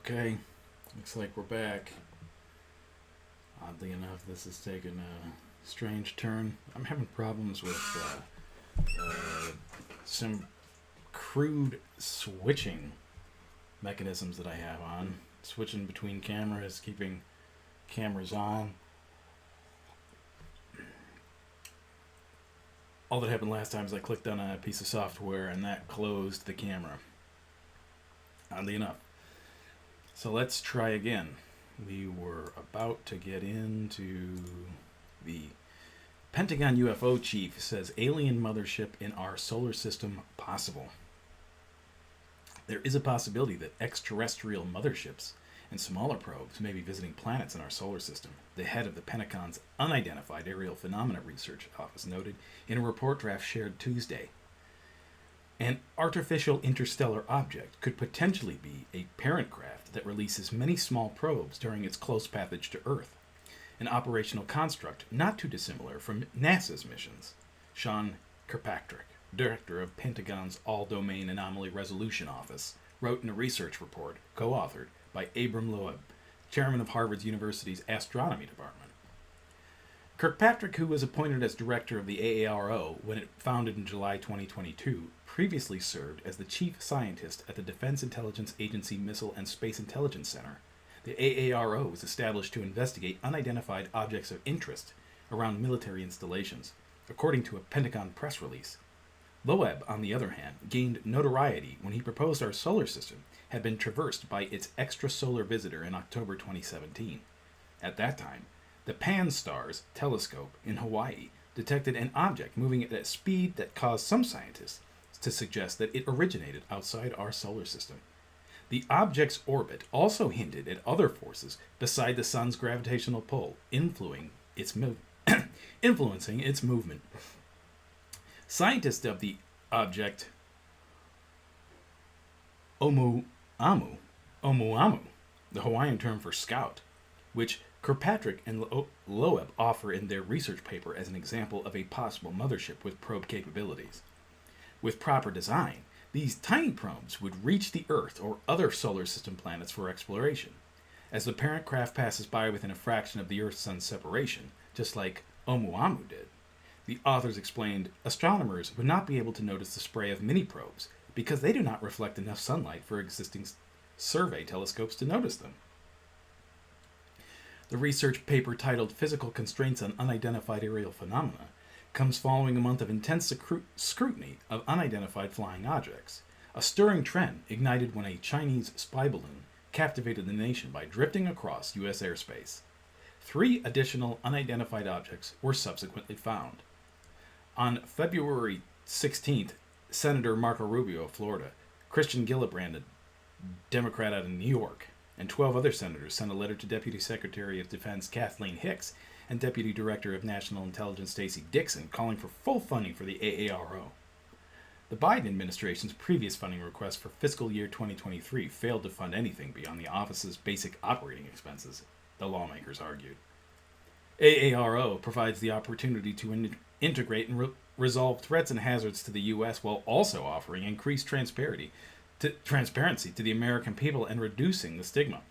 Okay, looks like we're back. Oddly enough, this has taken a strange turn. I'm having problems with some crude switching mechanisms that I have on. Switching between cameras, keeping cameras on. All that happened last time is I clicked on a piece of software and that closed the camera. Oddly enough. So let's try again. We were about to get into the Pentagon UFO chief says alien mothership in our solar system possible. There is a possibility that extraterrestrial motherships and smaller probes may be visiting planets in our solar system, the head of the Pentagon's Unidentified Aerial Phenomena Research Office noted in a report draft shared Tuesday. An artificial interstellar object could potentially be a parent craft that releases many small probes during its close passage to Earth, an operational construct not too dissimilar from NASA's missions. Sean Kirkpatrick, director of Pentagon's All-Domain Anomaly Resolution Office, wrote in a research report co-authored by Abram Loeb, chairman of Harvard University's Astronomy Department. Kirkpatrick, who was appointed as director of the AARO when it founded in July 2022, previously served as the chief scientist at the Defense Intelligence Agency Missile and Space Intelligence Center. The AARO was established to investigate unidentified objects of interest around military installations, according to a Pentagon press release. Loeb, on the other hand, gained notoriety when he proposed our solar system had been traversed by its extrasolar visitor in October 2017. At that time, the Pan-STARRS telescope in Hawaii detected an object moving at a speed that caused some scientists to suggest that it originated outside our solar system. The object's orbit also hinted at other forces beside the sun's gravitational pull, influencing its movement. Scientists dubbed the object Oumuamua, the Hawaiian term for scout, which Kirkpatrick and Loeb offer in their research paper as an example of a possible mothership with probe capabilities. With proper design, these tiny probes would reach the Earth or other solar system planets for exploration. As the parent craft passes by within a fraction of the Earth-Sun separation, just like Oumuamua did, the authors explained astronomers would not be able to notice the spray of mini probes because they do not reflect enough sunlight for existing survey telescopes to notice them. The research paper titled Physical Constraints on Unidentified Aerial Phenomena comes following a month of intense scrutiny of unidentified flying objects, a stirring trend ignited when a Chinese spy balloon captivated the nation by drifting across U.S. airspace. 3 additional unidentified objects were subsequently found. On February 16th, Senator Marco Rubio of Florida, Christian Gillibrand, a Democrat out of New York, and 12 other senators sent a letter to Deputy Secretary of Defense Kathleen Hicks and Deputy Director of National Intelligence Stacey Dixon calling for full funding for the AARO. The Biden administration's previous funding request for fiscal year 2023 failed to fund anything beyond the office's basic operating expenses, the lawmakers argued. AARO provides the opportunity to integrate and resolve threats and hazards to the U.S. while also offering increased transparency to the American people and reducing the stigma.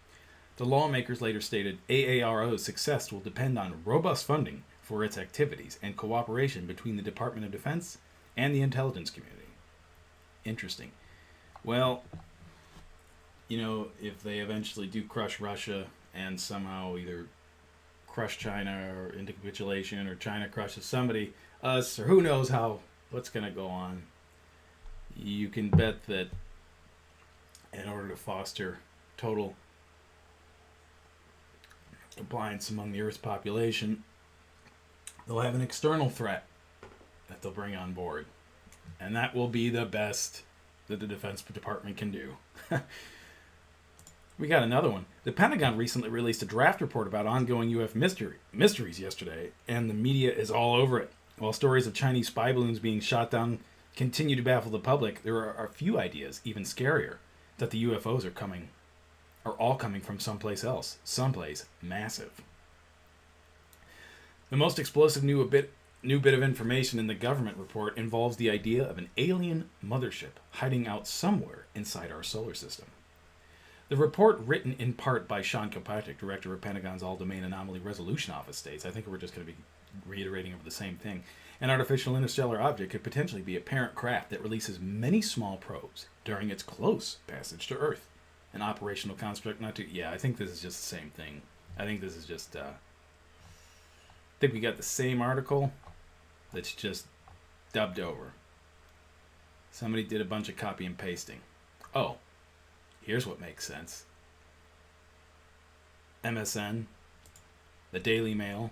The lawmakers later stated AARO's success will depend on robust funding for its activities and cooperation between the Department of Defense and the intelligence community. Interesting. Well, if they eventually do crush Russia and somehow either crush China or into capitulation or China crushes somebody, us, or who knows what's going to go on, you can bet that in order to foster total compliance among the Earth's population, they'll have an external threat that they'll bring on board. And that will be the best that the Defense Department can do. We got another one. The Pentagon recently released a draft report about ongoing UFO mysteries yesterday, and the media is all over it. While stories of Chinese spy balloons being shot down continue to baffle the public, there are a few ideas, even scarier, that the UFOs are all coming from someplace else, someplace massive. The most explosive new bit of information in the government report involves the idea of an alien mothership hiding out somewhere inside our solar system. The report, written in part by Sean Kilpatrick, director of Pentagon's All-Domain Anomaly Resolution Office, states, I think we're just going to be reiterating over the same thing, an artificial interstellar object could potentially be a parent craft that releases many small probes during its close passage to Earth. An operational construct not to... Yeah, I think this is just the same thing. I think this is just... I think we got the same article that's just dubbed over. Somebody did a bunch of copy and pasting. Oh, here's what makes sense. MSN, the Daily Mail,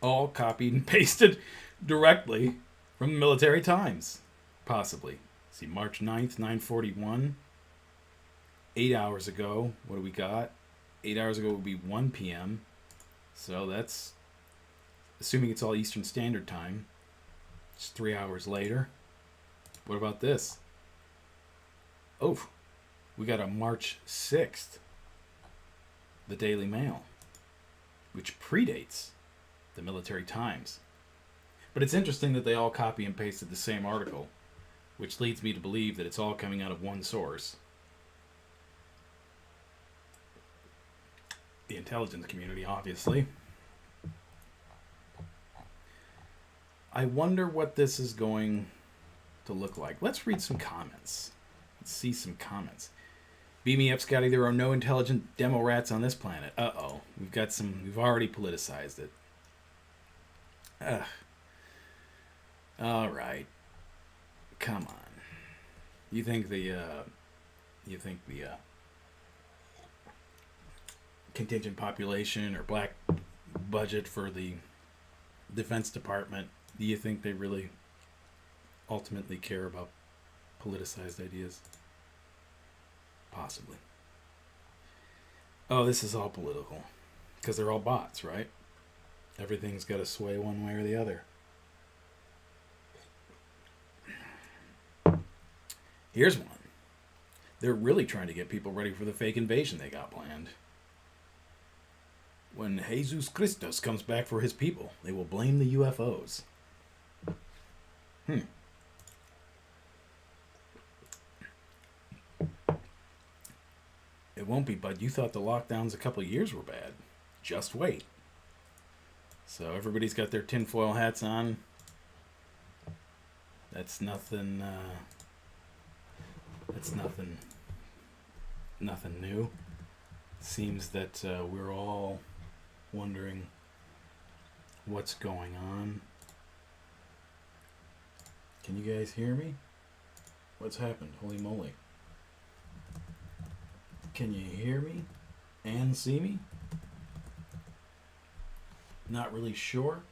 all copied and pasted directly from the Military Times. Possibly. See, March 9th, 9:41. 8 hours ago, what do we got? 8 hours ago would be 1 p.m. So that's, assuming it's all Eastern Standard Time, it's 3 hours later. What about this? Oh, we got a March 6th, the Daily Mail, which predates the Military Times. But it's interesting that they all copy and pasted the same article, which leads me to believe that it's all coming out of one source. The intelligence community, obviously. I wonder what this is going to look like. Let's read some comments. Let's see some comments. Beam me up, Scotty. There are no intelligent demo rats on this planet. Uh-oh. We've already politicized it. Ugh. All right. Come on. You think the contingent population or black budget for the Defense Department, do you think they really ultimately care about politicized ideas? Possibly. Oh, this is all political. Because they're all bots, right? Everything's got to sway one way or the other. Here's one. They're really trying to get people ready for the fake invasion they got planned. When Jesus Christos comes back for his people, they will blame the UFOs. It won't be, bud. You thought the lockdowns a couple of years were bad. Just wait. So everybody's got their tinfoil hats on. That's nothing. Nothing new. Seems that we're all wondering what's going on. Can you guys hear me? What's happened? Holy moly. Can you hear me and see me? Not really sure.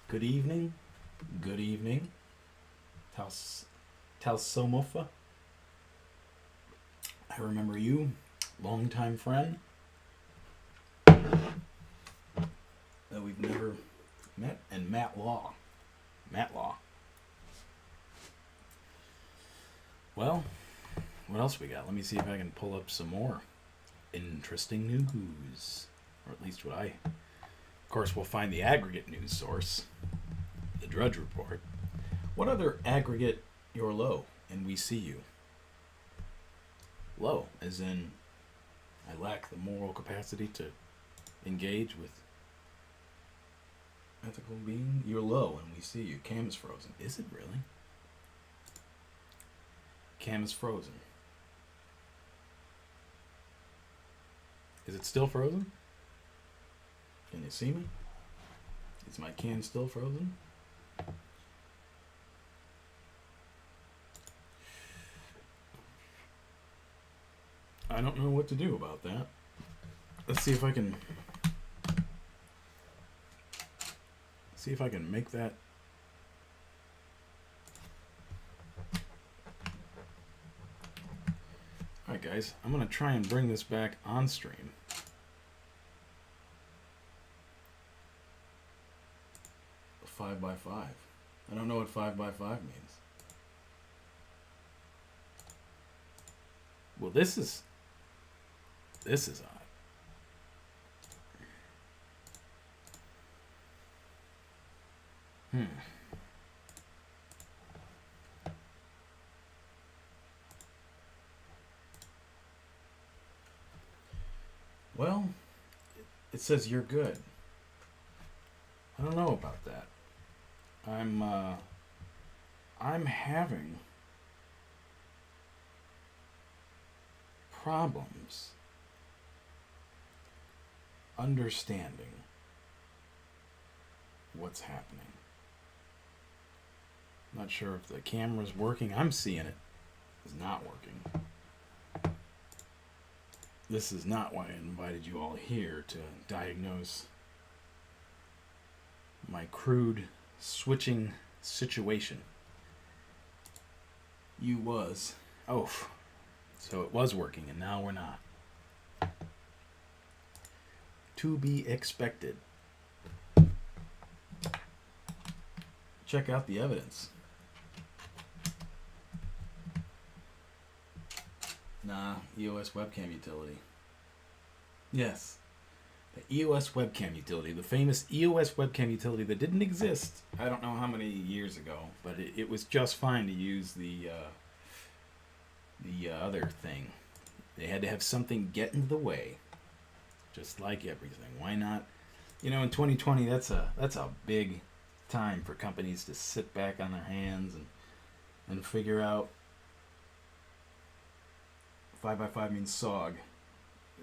Good evening. Good evening. Talsomofa. I remember you, longtime friend that we've never met, and Matt Law. Well, what else we got? Let me see if I can pull up some more interesting news, or at least what I... Of course, we'll find the aggregate news source, the Drudge Report. What other aggregate you're low and we see you? Low, as in I lack the moral capacity to engage with ethical being. You're low and we see you. Cam is frozen. Is it really? Cam is frozen. Is it still frozen? Can you see me? Is my cam still frozen? I don't know what to do about that. Let's see if I can make that. Alright guys, I'm going to try and bring this back on stream. A 5x5. I don't know what 5x5 means. Well, this is odd. Well, it says you're good. I don't know about that. I'm having problems understanding what's happening. Not sure if the camera's working. I'm seeing it. It's not working. This is not why I invited you all here, to diagnose my crude switching situation. You was. Oh. So it was working and now we're not. To be expected. Check out the evidence. Nah, EOS webcam utility. Yes. The EOS webcam utility. The famous EOS webcam utility that didn't exist, I don't know how many years ago, but it was just fine to use the other thing. They had to have something get in the way. Just like everything. Why not? You know, in 2020, that's a big time for companies to sit back on their hands and figure out. 5x5 means SOG.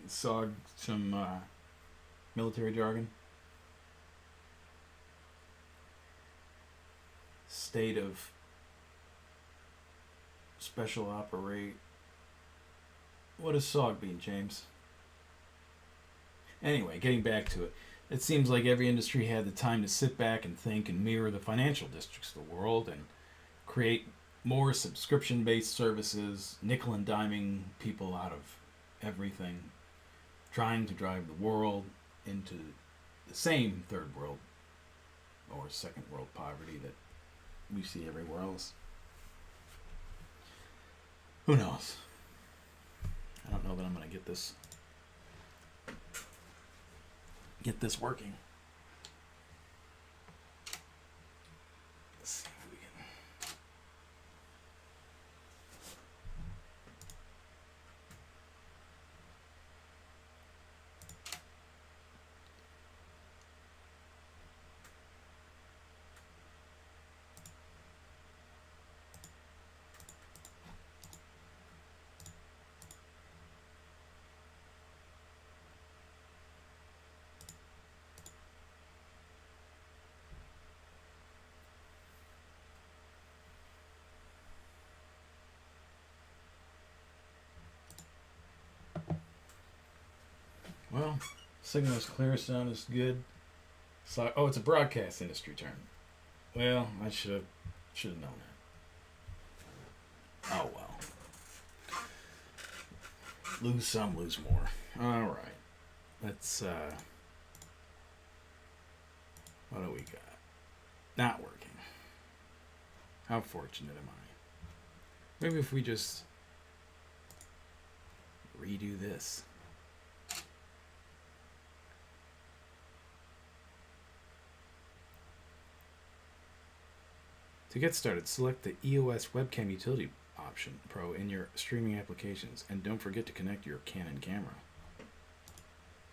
SOG, some military jargon. State of special operate. What does SOG mean, James? Anyway, getting back to it. It seems like every industry had the time to sit back and think and mirror the financial districts of the world and create more subscription-based services, nickel and diming people out of everything, trying to drive the world into the same third world or second world poverty that we see everywhere else. Who knows? I don't know that I'm going to get this working. Let's see if we can. Well, signal is clear, sound is good. So, oh, it's a broadcast industry term. Well, I should have known that. Oh well. Lose some, lose more. All right. Let's. What do we got? Not working. How fortunate am I? Maybe if we just redo this. To get started, select the EOS Webcam Utility option Pro in your streaming applications, and don't forget to connect your Canon camera.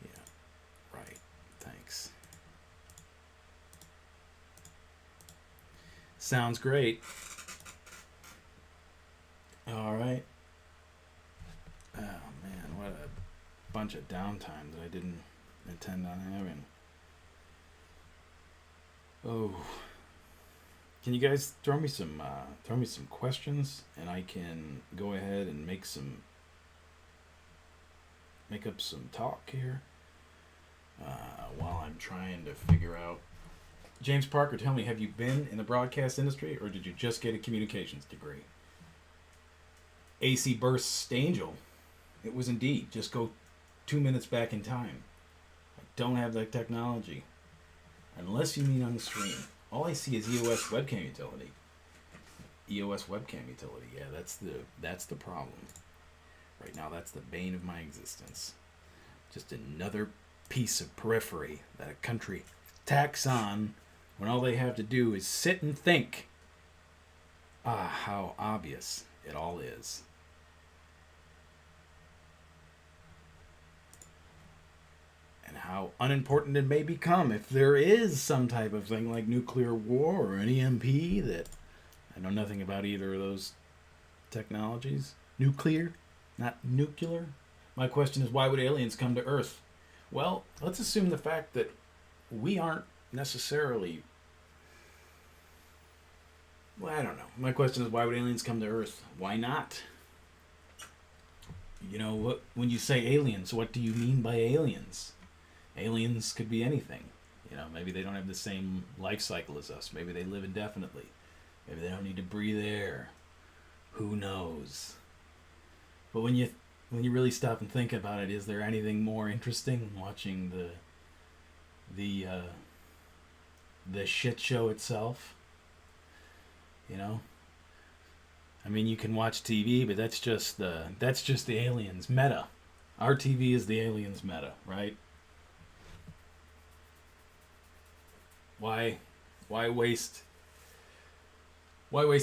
Yeah, right. Thanks. Sounds great. All right. Oh man, what a bunch of downtime that I didn't intend on having. Oh. Can you guys throw me some questions, and I can go ahead and make up some talk here while I'm trying to figure out. James Parker, tell me, have you been in the broadcast industry, or did you just get a communications degree? AC Burst Angel, it was indeed. Just go 2 minutes back in time. I don't have that technology, unless you mean on the stream. All I see is EOS webcam utility. EOS webcam utility. Yeah, that's the problem. Right now, that's the bane of my existence. Just another piece of periphery that a country tacks on when all they have to do is sit and think. Ah, how obvious it all is. and how unimportant it may become if there is some type of thing like nuclear war or an EMP that I know nothing about either of those technologies. Nuclear, not nuclear. My question is, why would aliens come to Earth? Well, let's assume the fact that we aren't necessarily... Well, I don't know. My question is, why would aliens come to Earth? Why not? You know, what, when you say aliens, what do you mean by aliens? Aliens could be anything. You know, maybe they don't have the same life cycle as us. Maybe they live indefinitely. Maybe they don't need to breathe air. Who knows? But when you really stop and think about it, is there anything more interesting than watching the shit show itself? You know? I mean, you can watch TV, but that's just the aliens meta. Our TV is the aliens meta, right? Why waste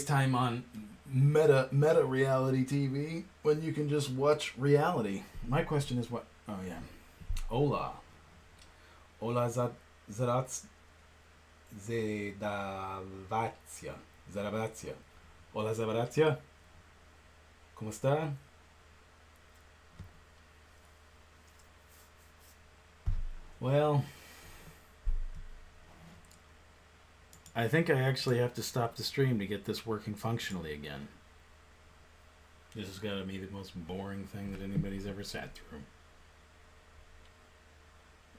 time on meta reality TV when you can just watch reality? My question is what? Oh yeah, hola Zaravatsia. Hola Zaravatsia. ¿Cómo está? Well, I think I actually have to stop the stream to get this working functionally again. This has got to be the most boring thing that anybody's ever sat through.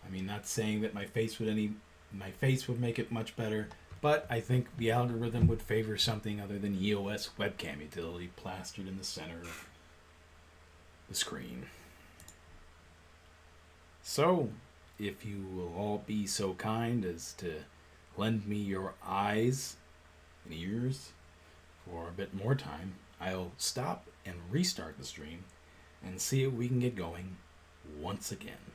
I mean, not saying that my face would make it much better, but I think the algorithm would favor something other than EOS webcam utility plastered in the center of the screen. So, if you will all be so kind as to lend me your eyes and ears for a bit more time, I'll stop and restart the stream and see if we can get going once again.